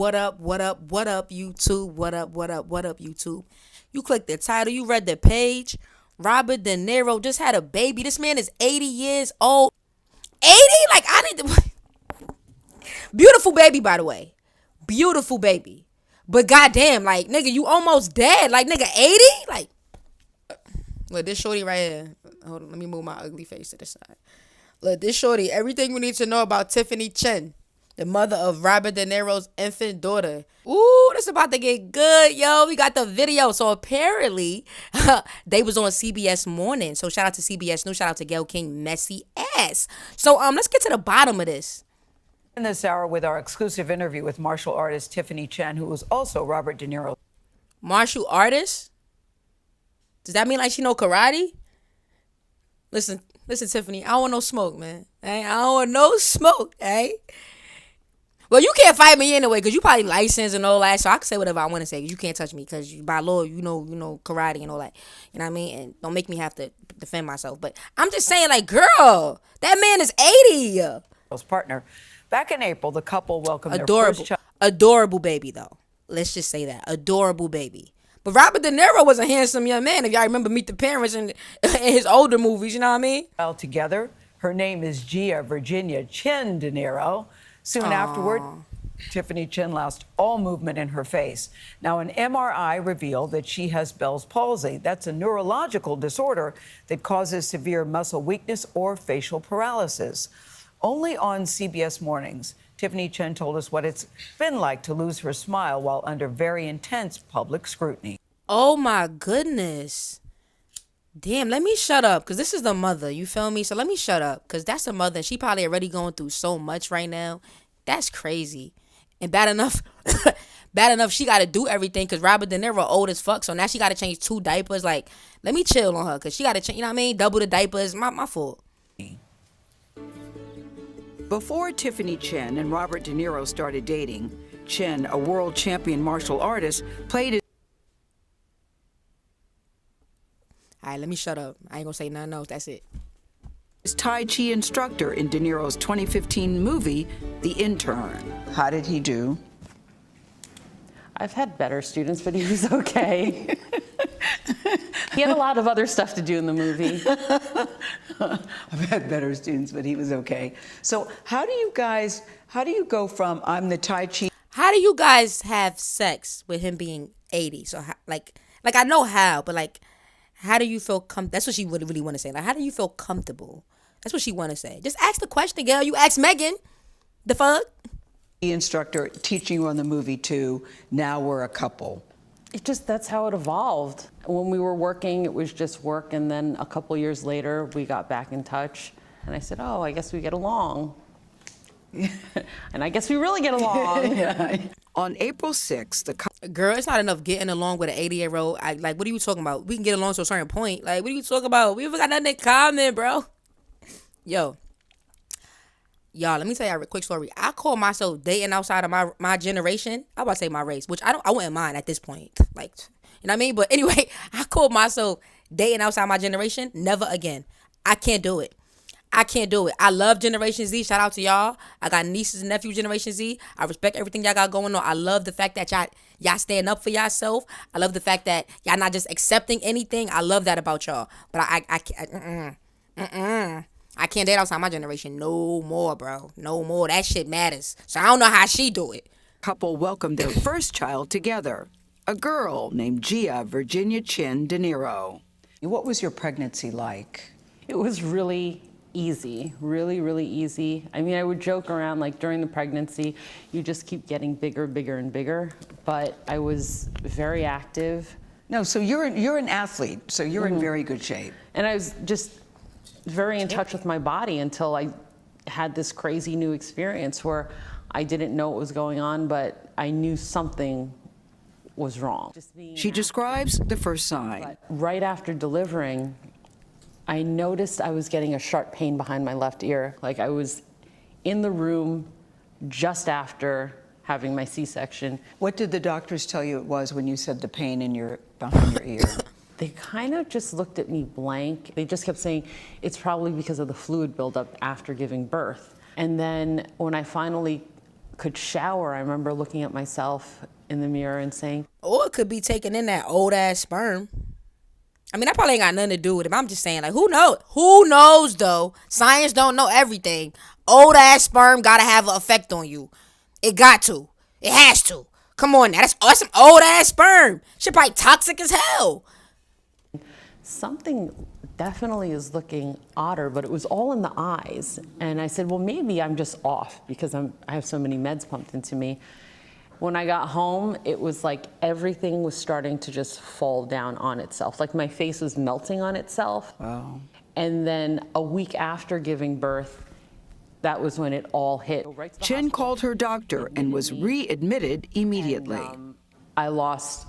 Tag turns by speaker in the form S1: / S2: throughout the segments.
S1: What up, YouTube? What up, YouTube? You clicked the title, you read the page. Robert De Niro just had a baby. This man is 80 years old. 80? Like, I need to. Beautiful baby, by the way. Beautiful baby. But goddamn, like, nigga, you almost dead. Like, nigga, 80? Like, look, this shorty right here. Hold on, let me move my ugly face to the side. Look, this shorty, everything we need to know about Tiffany Chen, the mother of Robert De Niro's infant daughter. Ooh, this about to get good, yo. We got the video. So apparently, they was on CBS Morning. So shout out to CBS News. Shout out to Gayle King, messy ass. So let's get to the bottom of this.
S2: In this hour with our exclusive interview with martial artist Tiffany Chen, who was also Robert De Niro.
S1: Martial artist? Does that mean like she know karate? Listen, Tiffany, I don't want no smoke, man. I don't want no smoke, eh? Well, you can't fight me anyway, because you probably licensed and all that, so I can say whatever I want to say. You can't touch me, because by law, you know karate and all that. You know what I mean? And don't make me have to defend myself. But I'm just saying, like, girl, that man is 80.
S2: Partner. Back in April, the couple welcomed their
S1: Adorable.
S2: first child.
S1: Adorable baby, though. Let's just say that. Adorable baby. But Robert De Niro was a handsome young man, if y'all remember Meet the Parents in his older movies, you know what I mean?
S2: Together. Her name is Gia Virginia Chen De Niro. Soon afterward, Tiffany Chen lost all movement in her face. Now, an MRI revealed that she has Bell's palsy. That's a neurological disorder that causes severe muscle weakness or facial paralysis. Only on CBS Mornings, Tiffany Chen told us what it's been like to lose her smile while under very intense public scrutiny.
S1: Oh, my goodness. Damn, let me shut up, because this is the mother, you feel me? So let me shut up, because that's the mother, and she probably already going through so much right now. That's crazy. And bad enough, she got to do everything, because Robert De Niro old as fuck, so now she got to change 2 diapers. Like, let me chill on her, because she got to change, you know what I mean? Double the diapers, my fault.
S2: Before Tiffany Chen and Robert De Niro started dating, Chen, a world champion martial artist, played
S1: All right, let me shut up. I ain't gonna say nothing else. That's it.
S2: as Tai Chi instructor in De Niro's 2015 movie, The Intern. How did he do?
S3: I've had better students, but he was okay. He had a lot of other stuff to do in the movie.
S2: I've had better students, but he was okay. So how do you go from I'm the Tai Chi?
S1: How do you guys have sex with him being 80? So, like I know how, but like, how do you feel that's what she would really want to say. Like, how do you feel comfortable? That's what she want to say. Just ask the question, girl. You ask Megan. The fuck?
S2: The instructor teaching you on the movie too. Now we're a couple.
S3: That's how it evolved. When we were working, it was just work, and then a couple years later, we got back in touch, and I said, oh, I guess we get along. And I guess we really get along.
S2: Yeah. On April 6th,
S1: Girl, it's not enough getting along with an 80-year-old. Like, what are you talking about? We can get along to a certain point. Like, what are you talking about? We even got nothing in common, bro. Y'all, let me tell y'all a quick story. I call myself dating outside of my generation. I about to say my race, which I wouldn't mind at this point. Like, you know what I mean? But anyway, I call myself dating outside my generation. Never again. I can't do it. I love Generation Z. Shout out to y'all. I got nieces and nephews Generation Z. I respect everything y'all got going on. I love the fact that y'all stand up for yourself. I love the fact that y'all not just accepting anything. I love that about y'all. But I can't date outside my generation no more, bro. No more. That shit matters. So I don't know how she do it.
S2: couple welcomed their first child together, a girl named Gia Virginia Chen De Niro. What was your pregnancy like?
S3: It was really easy, really, really easy. I mean, I would joke around, like during the pregnancy, you just keep getting bigger, bigger, and bigger. But I was very active.
S2: No, so you're an athlete, so you're in very good shape.
S3: And I was just very in touch with my body until I had this crazy new experience where I didn't know what was going on, but I knew something was wrong.
S2: She describes the first sign.
S3: But right after delivering, I noticed I was getting a sharp pain behind my left ear. Like I was in the room just after having my C-section.
S2: What did the doctors tell you it was when you said the pain behind your ear?
S3: They kind of just looked at me blank. They just kept saying, it's probably because of the fluid buildup after giving birth. And then when I finally could shower. I remember looking at myself in the mirror and saying,
S1: Or it could be taking in that old ass sperm. I mean, that probably ain't got nothing to do with it. But I'm just saying, like, who knows? Who knows, though? Science don't know everything. Old ass sperm gotta have an effect on you. It got to. It has to. Come on now. That's some old ass sperm. Shit probably toxic as hell.
S3: something definitely is looking odder, but it was all in the eyes. And I said, well, maybe I'm just off because I have so many meds pumped into me. When I got home, it was like everything was starting to just fall down on itself. Like my face was melting on itself.
S2: Wow.
S3: And then a week after giving birth, that was when it all hit.
S2: Chin called her doctor and was readmitted immediately.
S3: I lost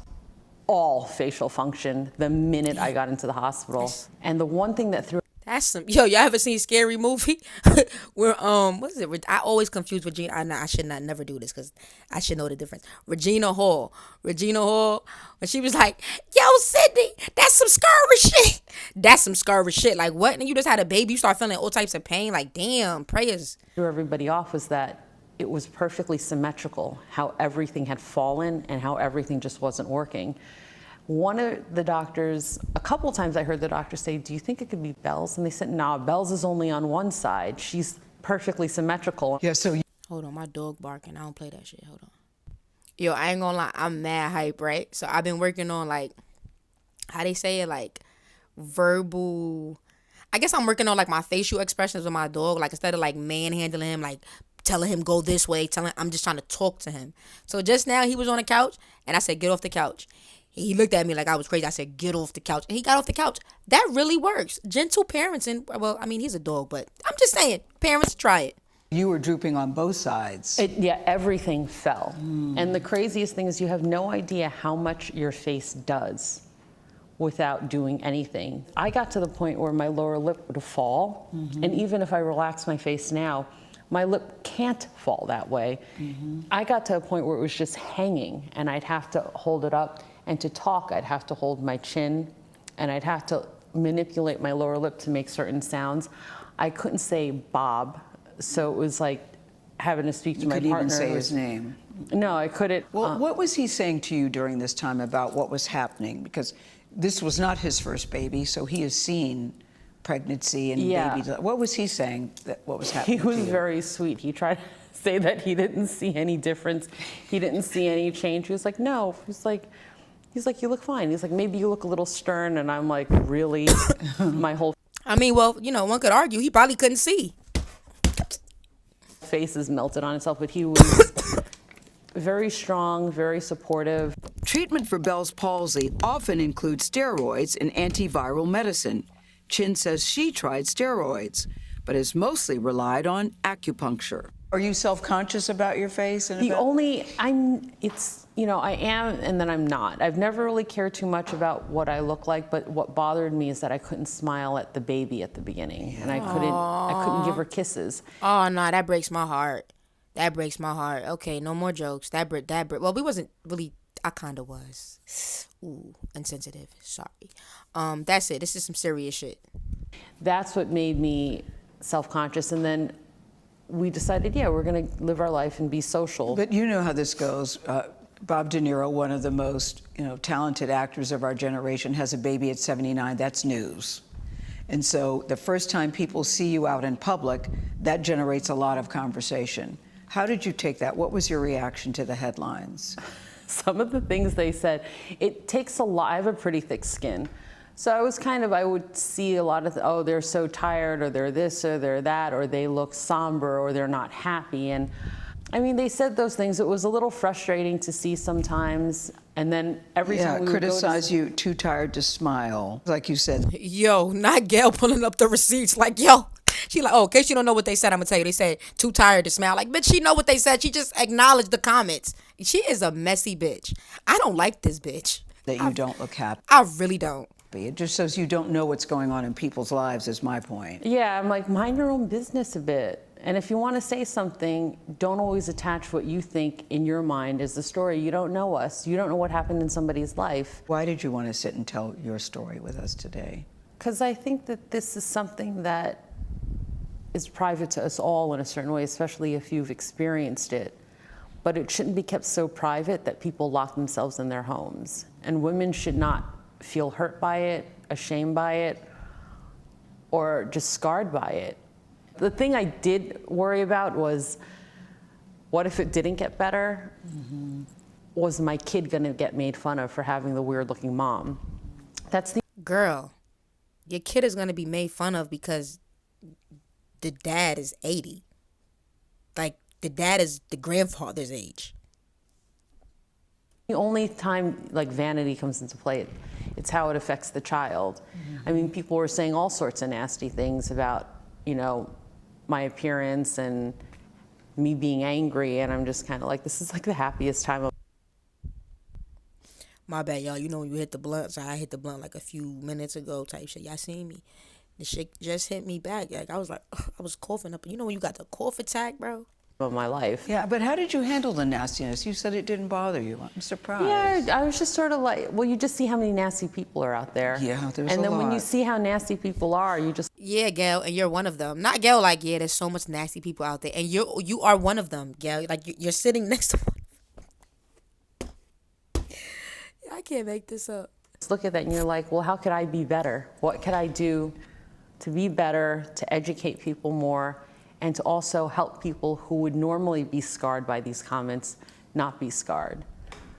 S3: all facial function the minute I got into the hospital. And the one thing that threw
S1: That's some y'all ever seen Scary Movie? Where what is it? I always confuse Regina. I should not never do this because I should know the difference. Regina Hall, when she was like, "Yo, Sydney, that's some scary shit. That's some scary shit." Like what? And you just had a baby, you start feeling all types of pain. Like damn, prayers.
S3: threw everybody off was that it was perfectly symmetrical how everything had fallen and how everything just wasn't working. One of the doctors, a couple times I heard the doctor say, "Do you think it could be Belle's?" And they said, "No, Belle's is only on one side. She's perfectly symmetrical."
S2: Yeah, so
S1: Hold on, my dog barking. I don't play that shit. Hold on. Yo, I ain't gonna lie, I'm mad hype, right? So I've been working on like, how they say it, like verbal. I guess I'm working on like my facial expressions with my dog. Like instead of like manhandling him, like telling him go this way, I'm just trying to talk to him. So just now he was on the couch and I said, "Get off the couch." He looked at me like I was crazy. I said, "Get off the couch." And he got off the couch. That really works. Gentle parenting. Well, I mean, he's a dog, but I'm just saying, parents, try it.
S2: you were drooping on both sides.
S3: Yeah, everything fell. And the craziest thing is you have no idea how much your face does without doing anything. I got to the point where my lower lip would fall. And even if I relax my face now, my lip can't fall that way. I got to a point where it was just hanging and I'd have to hold it up. And to talk, I'd have to hold my chin and I'd have to manipulate my lower lip to make certain sounds. I couldn't say Bob, so it was like having to speak to my partner.
S2: You couldn't even say his name.
S3: No, I couldn't.
S2: Well, what was he saying to you during this time about what was happening? Because this was not his first baby, so he has seen pregnancy and baby. What was he saying that what was happening
S3: He was
S2: to you?
S3: very sweet. He tried to say that he didn't see any difference. He didn't see any change. He was like, no. He's like, you look fine. He's like, maybe you look a little stern. And I'm like, really? My whole
S1: I mean, well, one could argue he probably couldn't see.
S3: face is melted on itself, but he was very strong, very supportive.
S2: Treatment for Bell's palsy often includes steroids and antiviral medicine. Chin says she tried steroids, but has mostly relied on acupuncture. Are you self-conscious about your face?
S3: I am, and then I'm not. I've never really cared too much about what I look like, but what bothered me is that I couldn't smile at the baby at the beginning, and I couldn't give her kisses.
S1: Oh no, that breaks my heart. That breaks my heart. Okay, no more jokes. Well, we wasn't really. I kind of was. Ooh, insensitive. Sorry. That's it. This is some serious shit.
S3: That's what made me self-conscious, and then we decided, we're going to live our life and be social.
S2: But you know how this goes. Bob De Niro, one of the most talented actors of our generation, has a baby at 79. That's news. And so the first time people see you out in public, that generates a lot of conversation. How did you take that? What was your reaction to the headlines?
S3: Some of the things they said, it takes a lot. I have a pretty thick skin. So I would see a lot of, they're so tired, or they're this, or they're that, or they look somber, or they're not happy. And I mean, they said those things. It was a little frustrating to see sometimes. And then every time we would
S2: criticize you, too tired to smile, like you said.
S1: Yo, not Gail pulling up the receipts like, yo. She like, in case you don't know what they said, I'm going to tell you. They said, too tired to smile. Like, bitch, she know what they said. She just acknowledged the comments. She is a messy bitch. I don't like this bitch.
S2: That you don't look happy.
S1: I really don't.
S2: It just shows you don't know what's going on in people's lives, is my point.
S3: Yeah, I'm like, mind your own business a bit. And if you want to say something, don't always attach what you think in your mind is the story. You don't know us. You don't know what happened in somebody's life.
S2: Why did you want to sit and tell your story with us today?
S3: Because I think that this is something that is private to us all in a certain way, especially if you've experienced it. but it shouldn't be kept so private that people lock themselves in their homes. And women should not feel hurt by it, ashamed by it, or just scarred by it. The thing I did worry about was, what if it didn't get better? Mm-hmm. Was my kid gonna get made fun of for having the weird looking mom? That's the
S1: Girl, your kid is gonna be made fun of because the dad is 80. Like, the dad is the grandfather's age.
S3: only time like vanity comes into play. It's how it affects the child. Mm-hmm. I mean, people were saying all sorts of nasty things about, you know, my appearance and me being angry, and I'm just kind of like, this is like the happiest time of.
S1: My bad, y'all. You know when you hit the blunt, so I hit the blunt like a few minutes ago type shit. Y'all seen me. The shit just hit me back. Like, I was like, I was coughing up. You know when you got the cough attack, bro?
S3: Of my life.
S2: Yeah, but how did you handle the nastiness? You said it didn't bother you. I'm surprised.
S3: Yeah, I was just sort of like, well, you just see how many nasty people are out there.
S2: Yeah, there's
S3: and
S2: a
S3: then
S2: lot.
S3: when you see how nasty people are, you just.
S1: Yeah, Gail, and you're one of them. Not Gail, like, yeah, there's so much nasty people out there, and you are one of them, Gail. Like, you're sitting next to one. I can't make this up.
S3: Look at that and you're like, well, how could I be better? What could I do to be better, to educate people more, and to also help people who would normally be scarred by these comments not be scarred?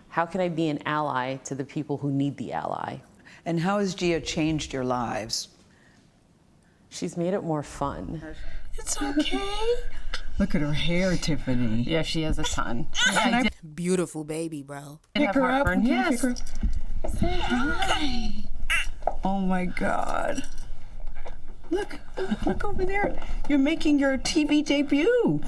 S3: How can I be an ally to the people who need the ally?
S2: And how has Gia changed your lives?
S3: She's made it more fun.
S2: It's okay. Look at her hair, Tiffany.
S3: Yeah, she has a ton.
S1: Beautiful baby, bro.
S2: Pick her up.
S3: Yes.
S2: Pick her. Say hi. Oh my God. Look over there. You're making your TV debut.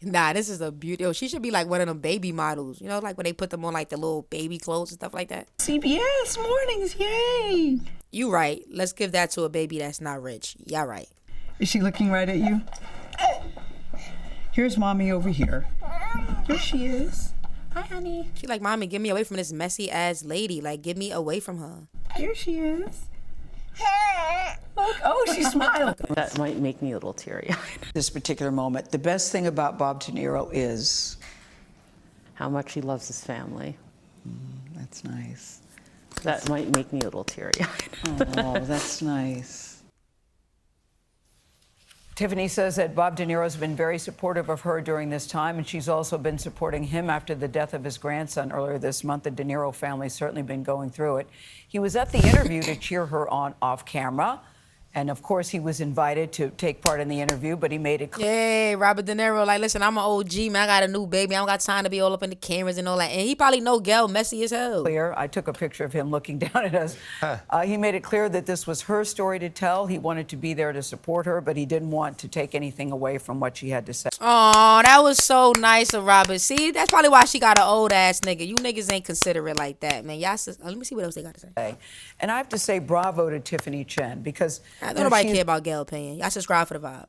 S1: Nah, this is a beauty. Yo, she should be like one of them baby models. You know, like when they put them on like the little baby clothes and stuff like that.
S2: CBS mornings, yay.
S1: You right. Let's give that to a baby that's not rich. Y'all right.
S2: Is she looking right at you? Here's mommy over here. Here she is. Hi, honey.
S1: She like, mommy, get me away from this messy ass lady. Like, get me away from her.
S2: Here she is. Look, oh, she smiled.
S3: That might make me a little teary-eyed.
S2: This particular moment, the best thing about Bob De Niro is?
S3: How much he loves his family.
S2: That's nice.
S3: That might make me a little teary-eyed.
S2: Oh, that's nice. Tiffany says that Bob De Niro's been very supportive of her during this time, and she's also been supporting him after the death of his grandson earlier this month. The De Niro family's certainly been going through it. He was at the interview to cheer her on off camera. And of course, he was invited to take part in the interview, but he made it clear.
S1: Hey, Robert De Niro, like, listen, I'm an OG, man. I got a new baby. I don't got time to be all up in the cameras and all that. And he probably know Gail messy as hell.
S2: I took a picture of him looking down at us. He made it clear that this was her story to tell. He wanted to be there to support her, but he didn't want to take anything away from what she had to say.
S1: Oh, that was so nice of Robert. See, that's probably why she got an old ass nigga. You niggas ain't considerate like that, man. Y'all, let me see what else they got to say.
S2: And I have to say bravo to Tiffany Chen because
S1: I don't nobody care about Gail opinion. Y'all subscribe for the vibe.